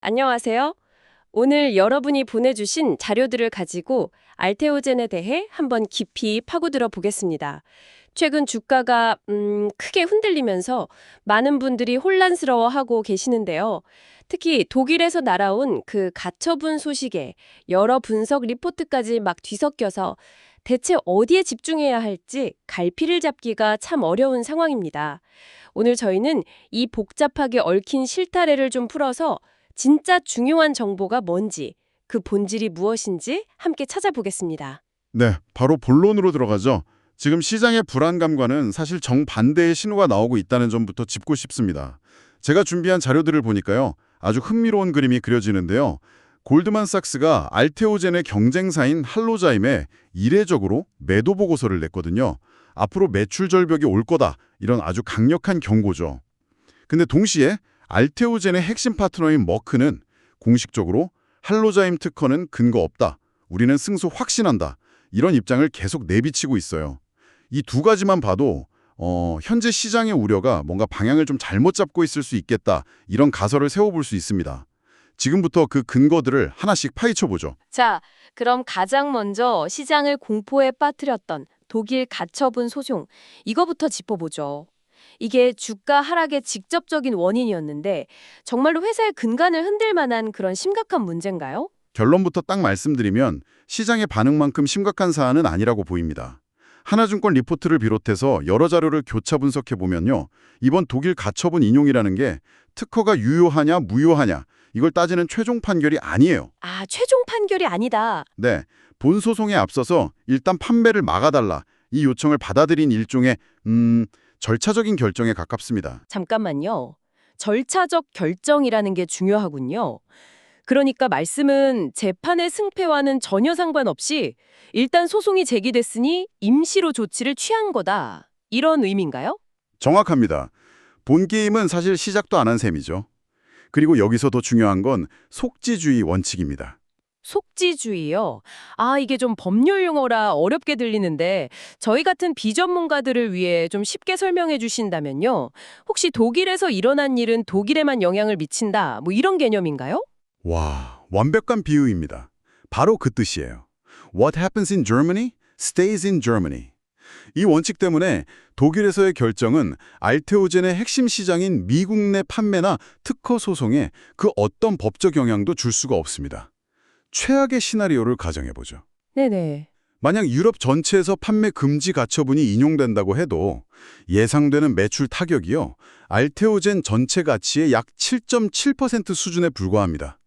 안녕하세요. 오늘 여러분이 보내주신 자료들을 가지고 알테오젠에 대해 한번 깊이 파고들어 보겠습니다. 최근 주가가 크게 흔들리면서 많은 분들이 혼란스러워하고 계시는데요. 특히 독일에서 날아온 그 가처분 소식에 여러 분석 리포트까지 막 뒤섞여서 대체 어디에 집중해야 할지 갈피를 잡기가 참 어려운 상황입니다. 오늘 저희는 이 복잡하게 얽힌 실타래를 좀 풀어서 진짜 중요한 정보가 뭔지, 그 본질이 무엇인지 함께 찾아보겠습니다. 네, 바로 본론으로 들어가죠. 지금 시장의 불안감과는 사실 정반대의 신호가 나오고 있다는 점부터 짚고 싶습니다. 제가 준비한 자료들을 보니까요. 아주 흥미로운 그림이 그려지는데요. 골드만삭스가 알테오젠의 경쟁사인 할로자임에 이례적으로 매도 보고서를 냈거든요. 앞으로 매출 절벽이 올 거다. 이런 아주 강력한 경고죠. 근데 동시에 알테오젠의 핵심 파트너인 머크는 공식적으로 할로자임 특허는 근거 없다. 우리는 승소 확신한다. 이런 입장을 계속 내비치고 있어요. 이 두 가지만 봐도 현재 시장의 우려가 뭔가 방향을 좀 잘못 잡고 있을 수 있겠다. 이런 가설을 세워볼 수 있습니다. 지금부터 그 근거들을 하나씩 파헤쳐보죠. 자, 그럼 가장 먼저 시장을 공포에 빠뜨렸던 독일 가처분 소송, 이거부터 짚어보죠. 이게 주가 하락의 직접적인 원인이었는데 정말로 회사의 근간을 흔들 만한 그런 심각한 문제인가요? 결론부터 딱 말씀드리면 시장의 반응만큼 심각한 사안은 아니라고 보입니다. 하나증권 리포트를 비롯해서 여러 자료를 교차 분석해보면요. 이번 독일 가처분 인용이라는 게 특허가 유효하냐 무효하냐 이걸 따지는 최종 판결이 아니에요. 아, 최종 판결이 아니다. 네, 본 소송에 앞서서 일단 판매를 막아달라 이 요청을 받아들인 일종의 절차적인 결정에 가깝습니다. 잠깐만요. 절차적 결정이라는 게 중요하군요. 그러니까 말씀은 재판의 승패와는 전혀 상관없이 일단 소송이 제기됐으니 임시로 조치를 취한 거다. 이런 의미인가요? 정확합니다. 본 게임은 사실 시작도 안 한 셈이죠. 그리고 여기서 더 중요한 건 속지주의 원칙입니다. 속지주의요. 아, 이게 좀 법률 용어라 어렵게 들리는데 저희 같은 비전문가들을 위해 좀 쉽게 설명해 주신다면요. 혹시 독일에서 일어난 일은 독일에만 영향을 미친다. 뭐 이런 개념인가요? 와, 완벽한 비유입니다. 바로 그 뜻이에요. What happens in Germany stays in Germany. 이 원칙 때문에 독일에서의 결정은 알테오젠의 핵심 시장인 미국 내 판매나 특허 소송에 그 어떤 법적 영향도 줄 수가 없습니다. 최악의 시나리오를 가정해보죠. 네네. 만약 유럽 전체에서 판매 금지 가처분이 인용된다고 해도 예상되는 매출 타격이요. 알테오젠 전체 가치의 약 7.7% 수준에 불과합니다.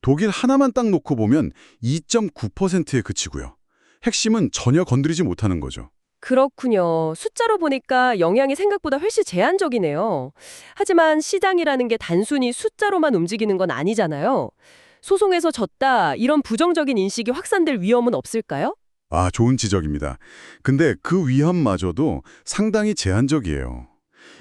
독일 하나만 딱 놓고 보면 2.9%에 그치고요. 핵심은 전혀 건드리지 못하는 거죠. 그렇군요. 숫자로 보니까 영향이 생각보다 훨씬 제한적이네요. 하지만 시장이라는 게 단순히 숫자로만 움직이는 건 아니잖아요. 소송에서 졌다, 이런 부정적인 인식이 확산될 위험은 없을까요? 아, 좋은 지적입니다. 근데 그 위험마저도 상당히 제한적이에요.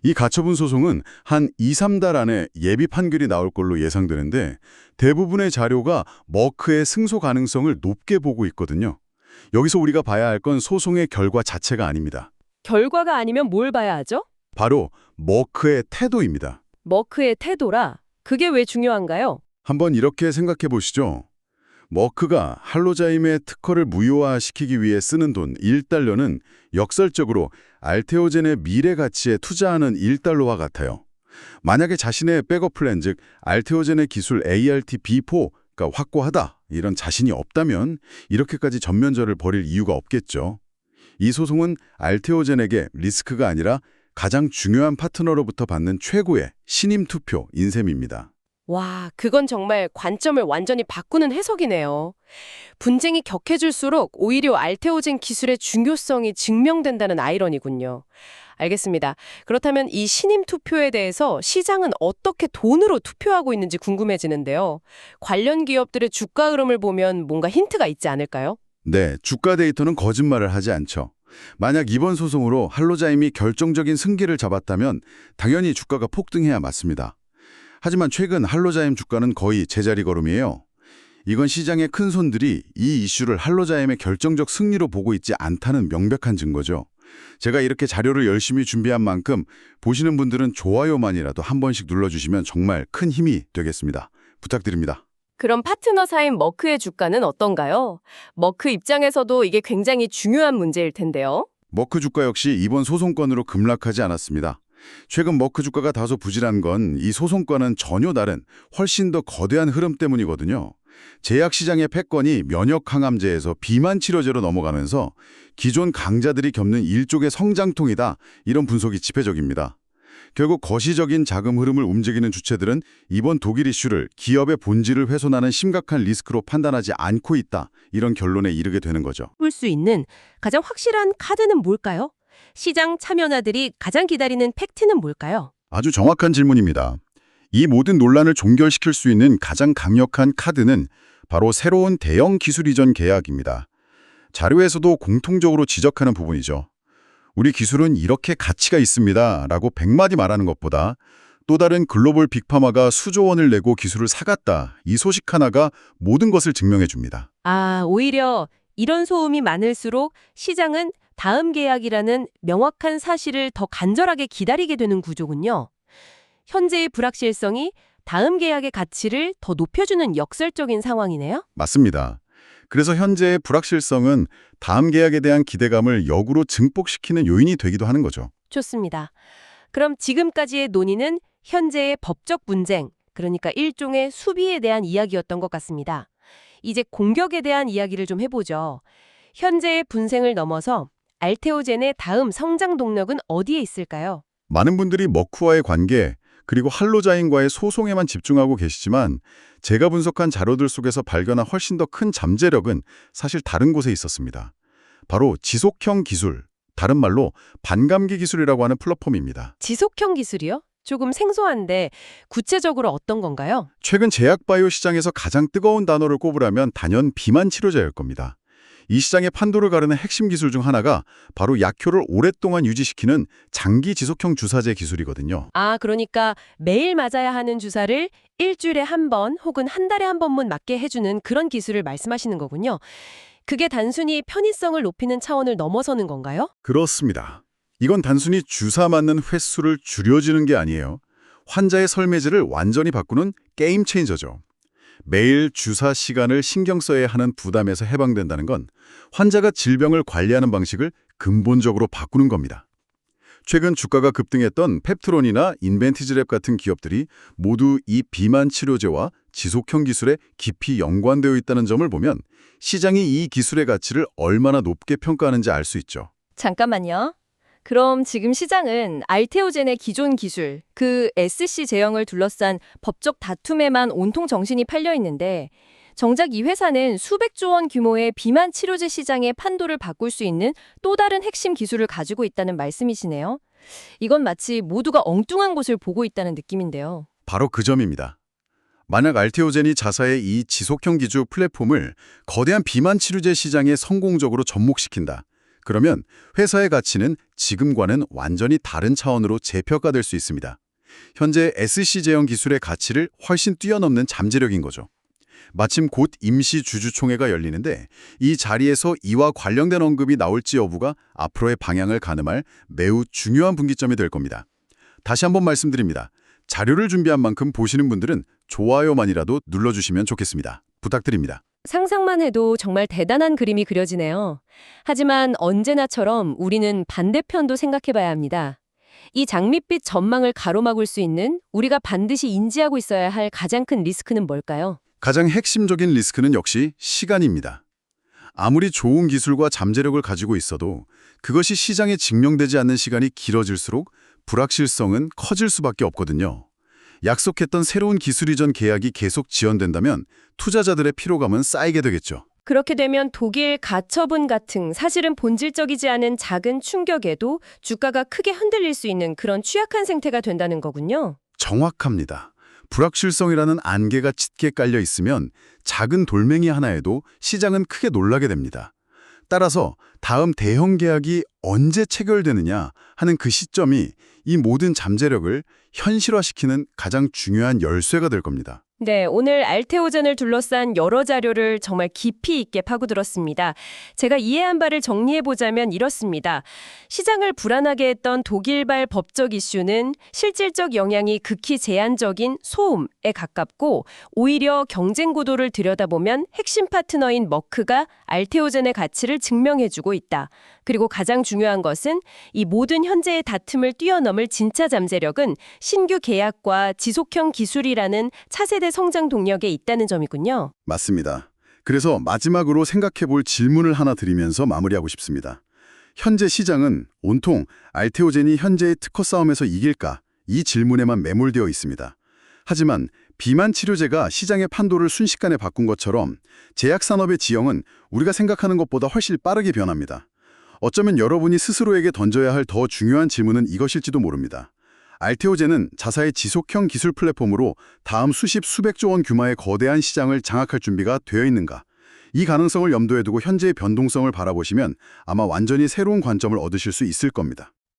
이 가처분 소송은 한 2, 3달 안에 예비 판결이 나올 걸로 예상되는데 대부분의 자료가 머크의 승소 가능성을 높게 보고 있거든요. 여기서 우리가 봐야 할 건 소송의 결과 자체가 아닙니다. 결과가 아니면 뭘 봐야 하죠? 바로 머크의 태도입니다. 머크의 태도라? 그게 왜 중요한가요? 한번 이렇게 생각해 보시죠. 머크가 할로자임의 특허를 무효화시키기 위해 쓰는 돈 1달러는 역설적으로 알테오젠의 미래 가치에 투자하는 1달러와 같아요. 만약에 자신의 백업 플랜, 즉 알테오젠의 기술 ART-B4가 확고하다, 이런 자신이 없다면 이렇게까지 전면전을 벌일 이유가 없겠죠. 이 소송은 알테오젠에게 리스크가 아니라 가장 중요한 파트너로부터 받는 최고의 신임 투표 인셈입니다. 와, 그건 정말 관점을 완전히 바꾸는 해석이네요. 분쟁이 격해질수록 오히려 알테오젠 기술의 중요성이 증명된다는 아이러니군요. 알겠습니다. 그렇다면 이 신임 투표에 대해서 시장은 어떻게 돈으로 투표하고 있는지 궁금해지는데요. 관련 기업들의 주가 흐름을 보면 뭔가 힌트가 있지 않을까요? 네, 주가 데이터는 거짓말을 하지 않죠. 만약 이번 소송으로 할로자임이 결정적인 승기를 잡았다면 당연히 주가가 폭등해야 맞습니다. 하지만 최근 할로자임 주가는 거의 제자리 걸음이에요. 이건 시장의 큰 손들이 이 이슈를 할로자임의 결정적 승리로 보고 있지 않다는 명백한 증거죠. 제가 이렇게 자료를 열심히 준비한 만큼 보시는 분들은 좋아요만이라도 한 번씩 눌러주시면 정말 큰 힘이 되겠습니다. 부탁드립니다. 그럼 파트너사인 머크의 주가는 어떤가요? 머크 입장에서도 이게 굉장히 중요한 문제일 텐데요. 머크 주가 역시 이번 소송건으로 급락하지 않았습니다. 최근 머크 주가가 다소 부진한 건 이 소송과는 전혀 다른 훨씬 더 거대한 흐름 때문이거든요. 제약시장의 패권이 면역항암제에서 비만 치료제로 넘어가면서 기존 강자들이 겪는 일종의 성장통이다, 이런 분석이 지배적입니다. 결국 거시적인 자금 흐름을 움직이는 주체들은 이번 독일 이슈를 기업의 본질을 훼손하는 심각한 리스크로 판단하지 않고 있다, 이런 결론에 이르게 되는 거죠. 볼 수 있는 가장 확실한 카드는 뭘까요? 시장 참여자들이 가장 기다리는 팩트는 뭘까요? 아주 정확한 질문입니다. 이 모든 논란을 종결시킬 수 있는 가장 강력한 카드는 바로 새로운 대형 기술 이전 계약입니다. 자료에서도 공통적으로 지적하는 부분이죠. 우리 기술은 이렇게 가치가 있습니다 라고 100마디 말하는 것보다 또 다른 글로벌 빅파마가 수조 원을 내고 기술을 사갔다, 이 소식 하나가 모든 것을 증명해 줍니다. 오히려 이런 소음이 많을수록 시장은 다음 계약이라는 명확한 사실을 더 간절하게 기다리게 되는 구조군요. 현재의 불확실성이 다음 계약의 가치를 더 높여주는 역설적인 상황이네요. 맞습니다. 그래서 현재의 불확실성은 다음 계약에 대한 기대감을 역으로 증폭시키는 요인이 되기도 하는 거죠. 좋습니다. 그럼 지금까지의 논의는 현재의 법적 분쟁, 그러니까 일종의 수비에 대한 이야기였던 것 같습니다. 이제 공격에 대한 이야기를 좀 해보죠. 현재의 분쟁을 넘어서 알테오젠의 다음 성장 동력은 어디에 있을까요? 많은 분들이 머크와의 관계, 그리고 할로자인과의 소송에만 집중하고 계시지만 제가 분석한 자료들 속에서 발견한 훨씬 더 큰 잠재력은 사실 다른 곳에 있었습니다. 바로 지속형 기술, 다른 말로 반감기 기술이라고 하는 플랫폼입니다. 지속형 기술이요? 조금 생소한데 구체적으로 어떤 건가요? 최근 제약 바이오 시장에서 가장 뜨거운 단어를 꼽으라면 단연 비만 치료제일 겁니다. 이 시장의 판도를 가르는 핵심 기술 중 하나가 바로 약효를 오랫동안 유지시키는 장기 지속형 주사제 기술이거든요. 그러니까 매일 맞아야 하는 주사를 일주일에 한 번 혹은 한 달에 한 번만 맞게 해주는 그런 기술을 말씀하시는 거군요. 그게 단순히 편의성을 높이는 차원을 넘어서는 건가요? 그렇습니다. 이건 단순히 주사 맞는 횟수를 줄여주는 게 아니에요. 환자의 설매질을 완전히 바꾸는 게임 체인저죠. 매일 주사 시간을 신경 써야 하는 부담에서 해방된다는 건 환자가 질병을 관리하는 방식을 근본적으로 바꾸는 겁니다. 최근 주가가 급등했던 펩트론이나 인벤티즈랩 같은 기업들이 모두 이 비만 치료제와 지속형 기술에 깊이 연관되어 있다는 점을 보면 시장이 이 기술의 가치를 얼마나 높게 평가하는지 알 수 있죠. 잠깐만요. 그럼 지금 시장은 알테오젠의 기존 기술, 그 SC 제형을 둘러싼 법적 다툼에만 온통 정신이 팔려 있는데 정작 이 회사는 수백조 원 규모의 비만 치료제 시장의 판도를 바꿀 수 있는 또 다른 핵심 기술을 가지고 있다는 말씀이시네요. 이건 마치 모두가 엉뚱한 곳을 보고 있다는 느낌인데요. 바로 그 점입니다. 만약 알테오젠이 자사의 이 지속형 기술 플랫폼을 거대한 비만 치료제 시장에 성공적으로 접목시킨다. 그러면 회사의 가치는 지금과는 완전히 다른 차원으로 재평가될 수 있습니다. 현재 SC 제형 기술의 가치를 훨씬 뛰어넘는 잠재력인 거죠. 마침 곧 임시 주주총회가 열리는데 이 자리에서 이와 관련된 언급이 나올지 여부가 앞으로의 방향을 가늠할 매우 중요한 분기점이 될 겁니다. 다시 한번 말씀드립니다. 자료를 준비한 만큼 보시는 분들은 좋아요만이라도 눌러주시면 좋겠습니다. 부탁드립니다. 상상만 해도 정말 대단한 그림이 그려지네요. 하지만 언제나처럼 우리는 반대편도 생각해봐야 합니다. 이 장밋빛 전망을 가로막을 수 있는 우리가 반드시 인지하고 있어야 할 가장 큰 리스크는 뭘까요? 가장 핵심적인 리스크는 역시 시간입니다. 아무리 좋은 기술과 잠재력을 가지고 있어도 그것이 시장에 증명되지 않는 시간이 길어질수록 불확실성은 커질 수밖에 없거든요. 약속했던 새로운 기술 이전 계약이 계속 지연된다면 투자자들의 피로감은 쌓이게 되겠죠. 그렇게 되면 독일 가처분 같은 사실은 본질적이지 않은 작은 충격에도 주가가 크게 흔들릴 수 있는 그런 취약한 생태가 된다는 거군요. 정확합니다. 불확실성이라는 안개가 짙게 깔려 있으면 작은 돌멩이 하나에도 시장은 크게 놀라게 됩니다. 따라서 다음 대형 계약이 언제 체결되느냐 하는 그 시점이 이 모든 잠재력을 현실화시키는 가장 중요한 열쇠가 될 겁니다. 네, 오늘 알테오젠을 둘러싼 여러 자료를 정말 깊이 있게 파고들었습니다. 제가 이해한 바를 정리해보자면 이렇습니다. 시장을 불안하게 했던 독일발 법적 이슈는 실질적 영향이 극히 제한적인 소음에 가깝고, 오히려 경쟁 구도를 들여다보면 핵심 파트너인 머크가 알테오젠의 가치를 증명해주고 있다. 그리고 가장 중요한 것은 이 모든 현재의 다툼을 뛰어넘을 진짜 잠재력은 신규 계약과 지속형 기술이라는 차세대 성장 동력에 있다는 점이군요. 맞습니다. 그래서 마지막으로 생각해 볼 질문을 하나 드리면서 마무리하고 싶습니다. 현재 시장은 온통 알테오젠이 현재의 특허 싸움에서 이길까? 이 질문에만 매몰되어 있습니다. 하지만 비만 치료제가 시장의 판도를 순식간에 바꾼 것처럼 제약산업의 지형은 우리가 생각하는 것보다 훨씬 빠르게 변합니다. 어쩌면 여러분이 스스로에게 던져야 할 더 중요한 질문은 이것일지도 모릅니다. 알테오젠은 자사의 지속형 기술 플랫폼으로 다음 수십 수백조 원 규모의 거대한 시장을 장악할 준비가 되어 있는가? 이 가능성을 염두에 두고 현재의 변동성을 바라보시면 아마 완전히 새로운 관점을 얻으실 수 있을 겁니다.